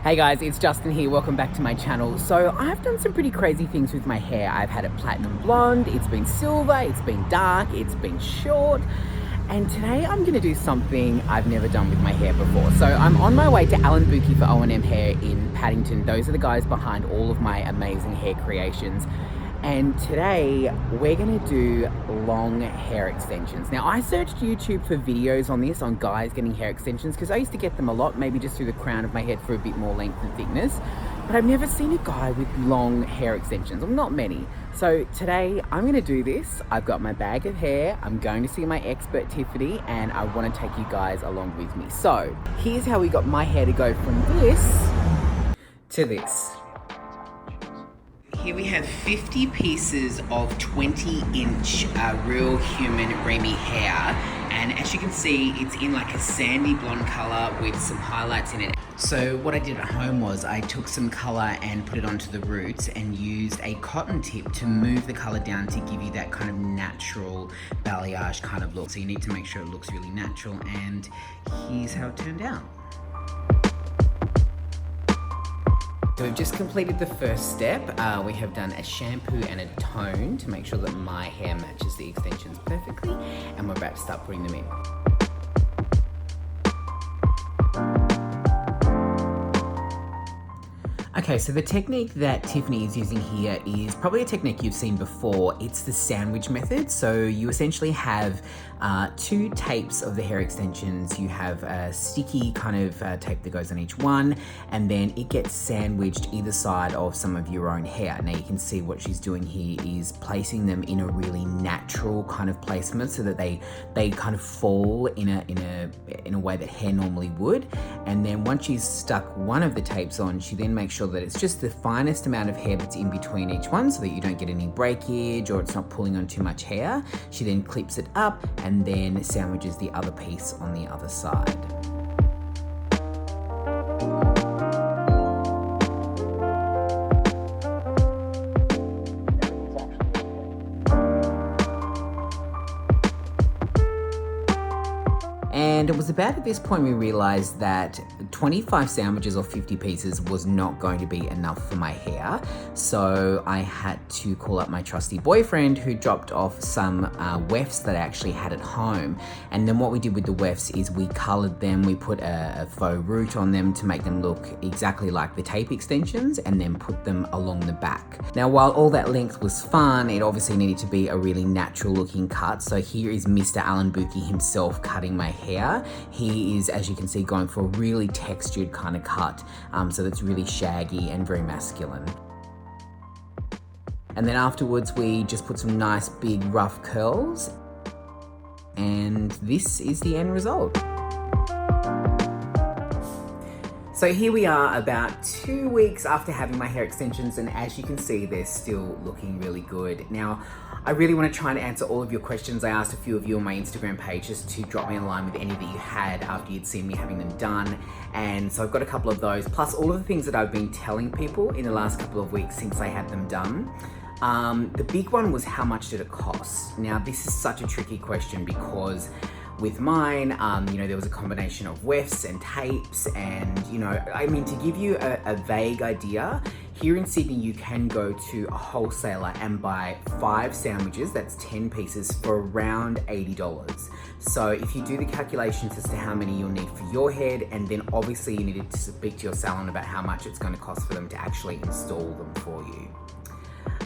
Hey guys, it's Justin here, welcome back to my channel. So I've done some pretty crazy things with my hair. I've had it platinum blonde, it's been silver, it's been dark, it's been short. And today I'm gonna do something I've never done with my hair before. So I'm on my way to Alan Buki for O&M Hair in Paddington. Those are the guys behind all of my amazing hair creations. And today we're gonna do long hair extensions. Now I searched YouTube for videos on this, on guys getting hair extensions, because I used to get them a lot, maybe just through the crown of my head for a bit more length and thickness. But I've never seen a guy with long hair extensions, well, not many. So today I'm gonna do this. I've got my bag of hair, I'm going to see my expert Tiffany, and I wanna take you guys along with me. So here's how we got my hair to go from this to this. Here we have 50 pieces of 20-inch real human Remy hair, and as you can see it's in like a sandy blonde color with some highlights in it. So what I did at home was I took some color and put it onto the roots and used a cotton tip to move the color down to give you that kind of natural balayage kind of look. So you need to make sure it looks really natural, and here's how it turned out. So we've just completed the first step. We have done a shampoo and a tone to make sure that my hair matches the extensions perfectly, and we're about to start putting them in. Okay, so the technique that Tiffany is using here is probably a technique you've seen before. It's the sandwich method. So you essentially have two tapes of the hair extensions. You have a sticky kind of tape that goes on each one, and then it gets sandwiched either side of some of your own hair. Now you can see what she's doing here is placing them in a really natural kind of placement so that they kind of fall in a way that hair normally would. And then once she's stuck one of the tapes on, she then makes sure that it's just the finest amount of hair that's in between each one so that you don't get any breakage or it's not pulling on too much hair. She then clips it up and then sandwiches the other piece on the other side. And it was about at this point we realized that 25 sandwiches or 50 pieces was not going to be enough for my hair. So I had to call up my trusty boyfriend, who dropped off some wefts that I actually had at home. And then what we did with the wefts is we colored them, we put a faux root on them to make them look exactly like the tape extensions, and then put them along the back. Now, while all that length was fun, it obviously needed to be a really natural looking cut. So here is Mr. Alan Buki himself cutting my hair. He is, as you can see, going for a really textured kind of cut, so that's really shaggy and very masculine. And then afterwards we just put some nice big rough curls, and this is the end result. So here we are about 2 weeks after having my hair extensions, and as you can see, they're still looking really good. Now, I really want to try and answer all of your questions. I asked a few of you on my Instagram page just to drop me a line with any that you had after you'd seen me having them done. And so I've got a couple of those, plus all of the things that I've been telling people in the last couple of weeks since I had them done. The big one was, how much did it cost? Now, this is such a tricky question because with mine, there was a combination of wefts and tapes, and I mean, to give you a vague idea, here in Sydney you can go to a wholesaler and buy 5 sandwiches, that's 10 pieces, for around $80. So if you do the calculations as to how many you'll need for your head, and then obviously you need to speak to your salon about how much it's going to cost for them to actually install them for you.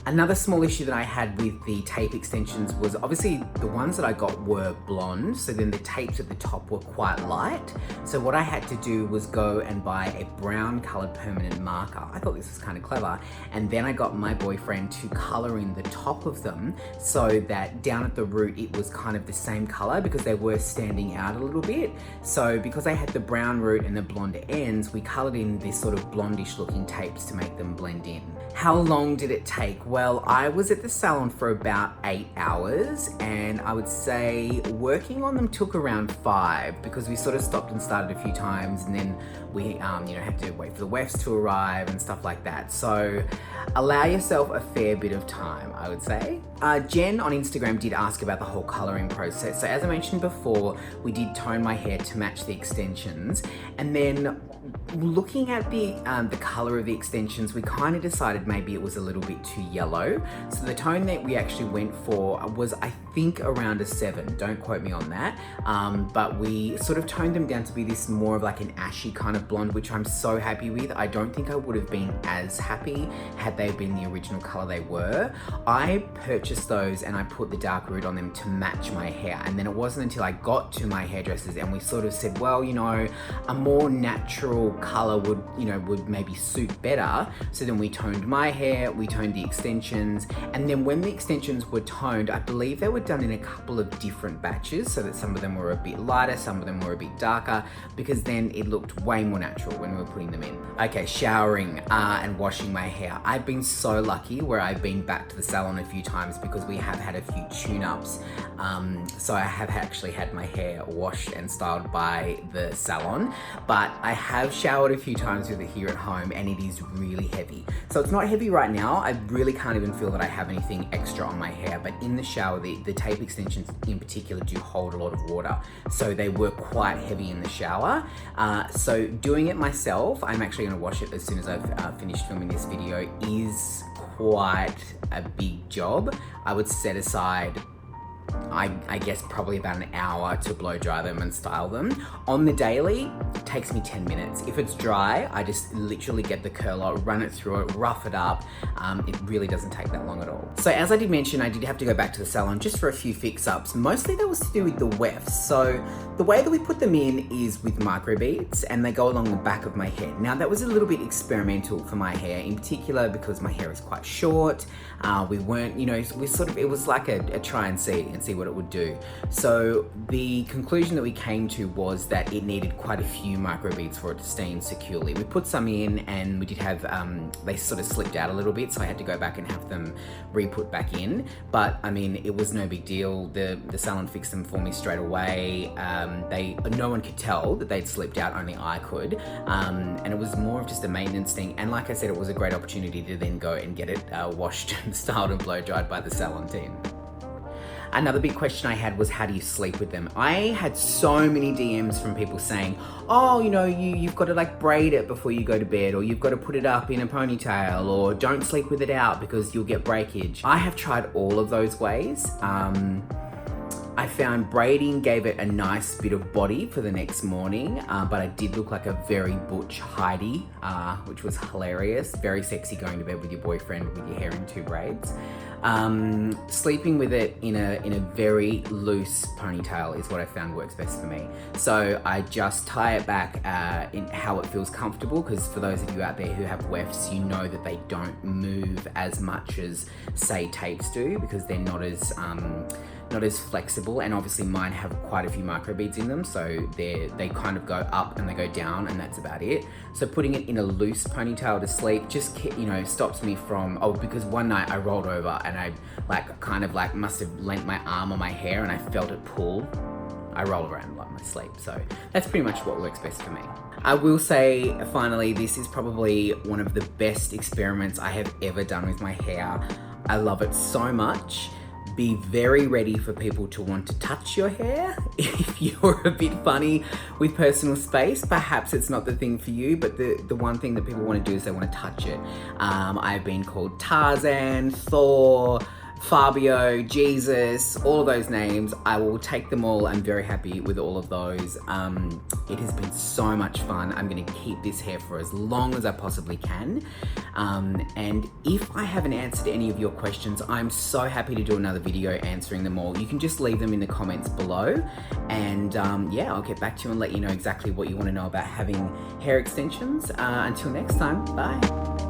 Another small issue that I had with the tape extensions was obviously the ones that I got were blonde, so then the tapes at the top were quite light. So what I had to do was go and buy a brown colored permanent marker. I thought this was kind of clever. And then I got my boyfriend to color in the top of them so that down at the root it was kind of the same color, because they were standing out a little bit. So because I had the brown root and the blonde ends, we colored in this sort of blondish looking tapes to make them blend in. How long did it take? Well, I was at the salon for about 8 hours, and I would say working on them took around 5, because we sort of stopped and started a few times, and then we had to wait for the wefts to arrive and stuff like that. So allow yourself a fair bit of time, I would say. Jen on Instagram did ask about the whole coloring process. So as I mentioned before, we did tone my hair to match the extensions, and then looking at the color of the extensions, we kind of decided maybe it was a little bit too yellow. So the tone that we actually went for was, I think, around a 7. Don't quote me on that. But we sort of toned them down to be this more of like an ashy kind of blonde, which I'm so happy with. I don't think I would have been as happy had they been the original color they were. I purchased those and I put the dark root on them to match my hair. And then it wasn't until I got to my hairdressers and we sort of said, well, you know, a more natural color would maybe suit better. So then we toned my hair, we toned the extensions, and then when the extensions were toned, I believe they were done in a couple of different batches, so that some of them were a bit lighter, some of them were a bit darker, because then it looked way more natural when we were putting them in. Okay, showering and washing my hair. I've been so lucky where I've been back to the salon a few times because we have had a few tune-ups. So I have actually had my hair washed and styled by the salon, but I have showered a few times with it here at home and it is really heavy. So it's not heavy right now. I really can't even feel that I have anything extra on my hair, but in the shower, the tape extensions in particular do hold a lot of water. So they were quite heavy in the shower. So doing it myself, I'm actually gonna wash it as soon as I've finished filming this video, is quite a big job. I would set aside I guess probably about an hour to blow dry them and style them. On the daily, it takes me 10 minutes. If it's dry, I just literally get the curler, run it through it, rough it up. It really doesn't take that long at all. So as I did mention, I did have to go back to the salon just for a few fix-ups. Mostly that was to do with the wefts. So the way that we put them in is with microbeads and they go along the back of my hair. Now that was a little bit experimental for my hair, in particular because my hair is quite short. We weren't, it was like a try and see what it would do. So the conclusion that we came to was that it needed quite a few microbeads for it to stay in securely. We put some in and we did have, they sort of slipped out a little bit, so I had to go back and have them re-put back in. But I mean, it was no big deal. The salon fixed them for me straight away. No one could tell that they'd slipped out, only I could. And it was more of just a maintenance thing. And like I said, it was a great opportunity to then go and get it washed and styled and blow dried by the salon team. Another big question I had was, how do you sleep with them? I had so many DMs from people saying, oh, you've got to like braid it before you go to bed, or you've got to put it up in a ponytail, or don't sleep with it out because you'll get breakage. I have tried all of those ways. I found braiding gave it a nice bit of body for the next morning, but I did look like a very butch Heidi, which was hilarious. Very sexy going to bed with your boyfriend with your hair in 2 braids. Sleeping with it in a very loose ponytail is what I found works best for me. So I just tie it back in how it feels comfortable, because for those of you out there who have wefts, you know that they don't move as much as, say, tapes do, because they're not as flexible, and obviously mine have quite a few microbeads in them, so they kind of go up and they go down, and that's about it. So putting it in a loose ponytail to sleep just stops me from, because one night I rolled over and I must have lent my arm on my hair and I felt it pull. I roll around like my sleep, so that's pretty much what works best for me. I will say, finally, this is probably one of the best experiments I have ever done with my hair. I love it so much. Be very ready for people to want to touch your hair. If you're a bit funny with personal space, perhaps it's not the thing for you, but the one thing that people want to do is they want to touch it. I've been called Tarzan, Thor, Fabio, Jesus, all of those names. I will take them all. I'm very happy with all of those. It has been so much fun. I'm gonna keep this hair for as long as I possibly can. And if I haven't answered any of your questions, I'm so happy to do another video answering them all. You can just leave them in the comments below. And yeah, I'll get back to you and let you know exactly what you want to know about having hair extensions. Until next time, bye.